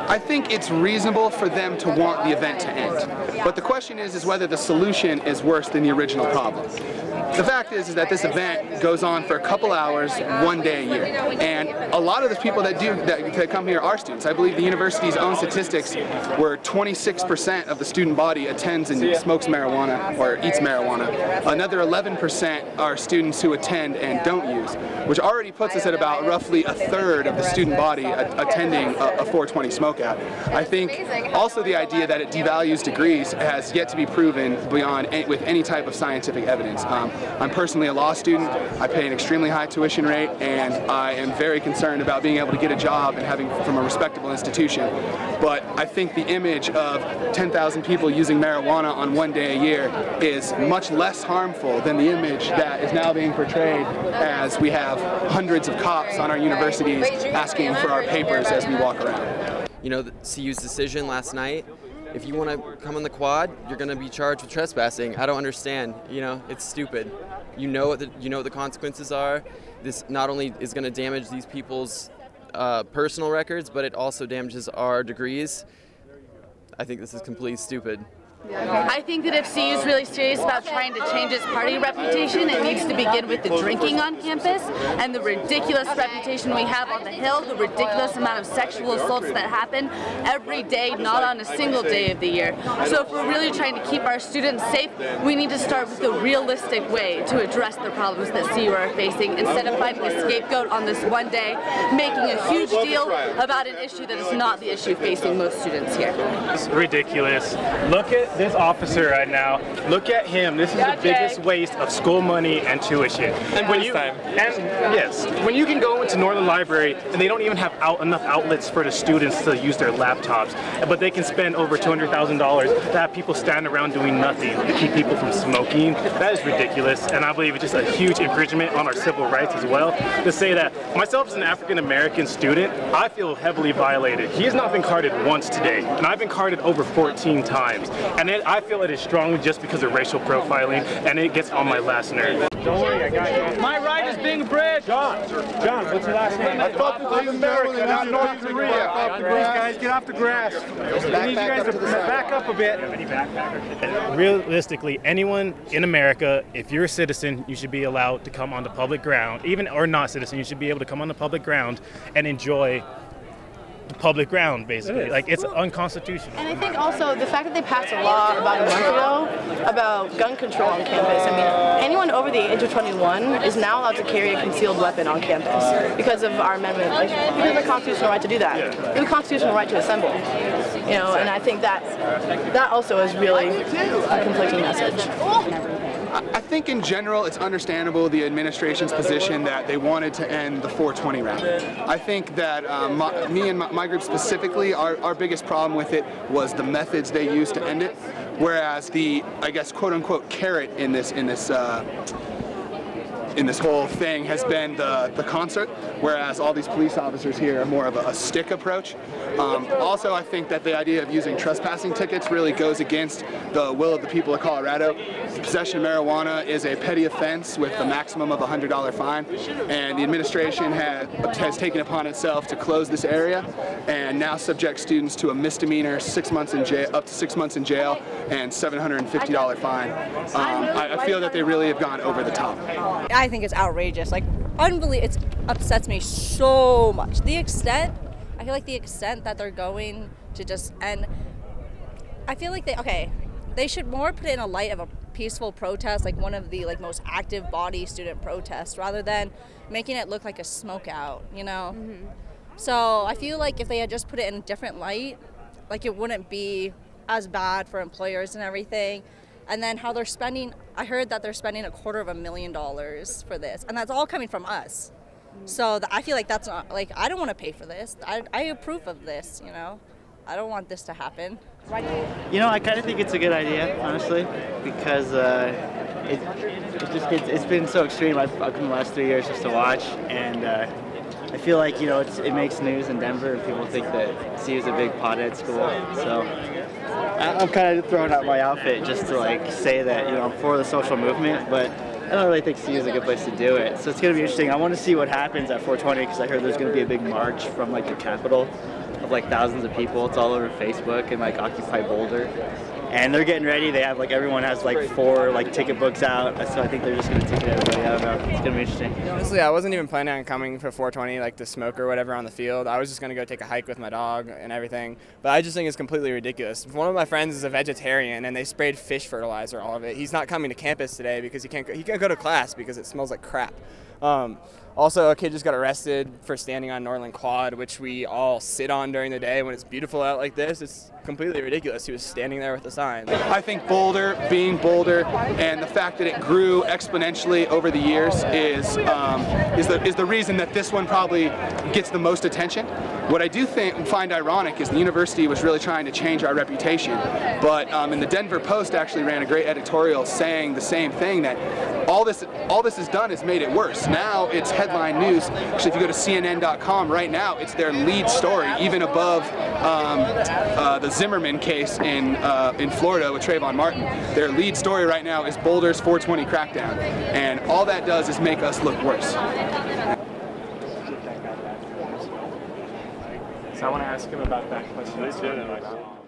I think it's reasonable for them to want the event to end. But the question is whether the solution is worse than the original problem. The fact is that this event goes on for a couple hours, one day a year. And a lot of the people that come here are students. I believe the university's own statistics were 26% of the student body attends and smokes marijuana or eats marijuana. Another 11% are students who attend and don't use, which already puts us at about roughly a third of the student body attending a 420 smokeout. I think also the idea that it devalues degrees has yet to be proven with any type of scientific evidence. I'm personally a law student. I pay an extremely high tuition rate, and I am very concerned about being able to get a job and having from a respectable institution. But I think the image of 10,000 people using marijuana on one day a year is much less harmful than the image that is now being portrayed as we have hundreds of cops on our universities asking for our papers as we walk around. You know, the CU's decision last night, if you want to come on the quad, you're going to be charged with trespassing. I don't understand. You know, it's stupid. You know what the consequences are. This not only is going to damage these people's personal records, but it also damages our degrees. I think this is completely stupid. I think that if CU is really serious about trying to change its party reputation, it needs to begin with the drinking on campus and the ridiculous reputation we have on the Hill, the ridiculous amount of sexual assaults that happen every day, not on a single day of the year. So if we're really trying to keep our students safe, we need to start with a realistic way to address the problems that CU are facing instead of finding a scapegoat on this one day, making a huge deal about an issue that is not the issue facing most students here. It's ridiculous. Look at this officer right now. Look at him. This is the biggest waste of school money and tuition. And when when you can go into Northern Library and they don't even have enough outlets for the students to use their laptops, but they can spend over $200,000 to have people stand around doing nothing to keep people from smoking. That is ridiculous, and I believe it's just a huge infringement on our civil rights as well. To say that myself as an African American student, I feel heavily violated. He has not been carded once today, and I've been carded over 14 times. And I feel it is strongly just because of racial profiling, and it gets on my last nerve. Don't worry, I got you. My right is being bridged. John, what's your last name? I thought this was America, not North Korea. These guys, get off the grass. I need you guys to back up a bit. Realistically, anyone in America, if you're a citizen, you should be allowed to come on the public ground. Even or not citizen, you should be able to come on the public ground and enjoy public ground, basically. Like, it's unconstitutional. And I think also the fact that they passed a law about a month ago about gun control on campus. I mean, anyone over the age of 21 is now allowed to carry a concealed weapon on campus because of our amendment, because of the constitutional right to do that. The constitutional right to assemble. You know, and I think that also is really a conflicting message. I think in general it's understandable the administration's position that they wanted to end the 420 round. I think that me and my group specifically, our biggest problem with it was the methods they used to end it, whereas the, I guess, quote-unquote carrot in this whole thing has been the concert, whereas all these police officers here are more of a stick approach. Also, I think that the idea of using trespassing tickets really goes against the will of the people of Colorado. Possession of marijuana is a petty offense with a maximum of a $100 fine, and the administration has taken upon itself to close this area and now subject students to a misdemeanor, 6 months in jail, up to 6 months in jail, and $750 fine. I feel that they really have gone over the top. I think it's outrageous, like unbelievable. It upsets me so much. I feel like the extent that they're going to just end. I feel like they should more put it in a light of a peaceful protest, like one of the most active body student protests, rather than making it look like a smoke out, you know? Mm-hmm. So I feel like if they had just put it in a different light, like it wouldn't be as bad for employers and everything. And then how they're spending, I heard that they're spending $250,000 for this, and that's all coming from us. So I feel like that's not, I don't want to pay for this. I approve of this, you know. I don't want this to happen. You know, I kind of think it's a good idea, honestly, because it's been so extreme. I've come the last 3 years just to watch, and I feel like, you know, it makes news in Denver, and people think that CU is a big pothead school. So I'm kind of throwing out my outfit just to say that, you know, I'm for the social movement, but don't really think CU is a good place to do it. So it's going to be interesting. I want to see what happens at 420 because I heard there's going to be a big march from like the Capitol of like thousands of people. It's all over Facebook and like Occupy Boulder. And they're getting ready. They have like everyone has like 4 like ticket books out. So I think they're just going to ticket everybody. I don't know. It's going to be interesting. Honestly, I wasn't even planning on coming for 420 like to smoke or whatever on the field. I was just going to go take a hike with my dog and everything. But I just think it's completely ridiculous. One of my friends is a vegetarian and they sprayed fish fertilizer all of it. He's not coming to campus today because he can't go to class because it smells like crap. Also, a kid just got arrested for standing on Norland Quad, which we all sit on during the day when it's beautiful out like this. It's completely ridiculous. He was standing there with a sign. I think Boulder, being Boulder, and the fact that it grew exponentially over the years is the reason that this one probably gets the most attention. What I do find ironic is the university was really trying to change our reputation, but and the Denver Post actually ran a great editorial saying the same thing, that all this has done is made it worse. Now it's headline news. Actually, if you go to CNN.com right now, it's their lead story, even above the Zimmerman case in Florida with Trayvon Martin. Their lead story right now is Boulder's 420 crackdown, and all that does is make us look worse. So I want to ask him about that question.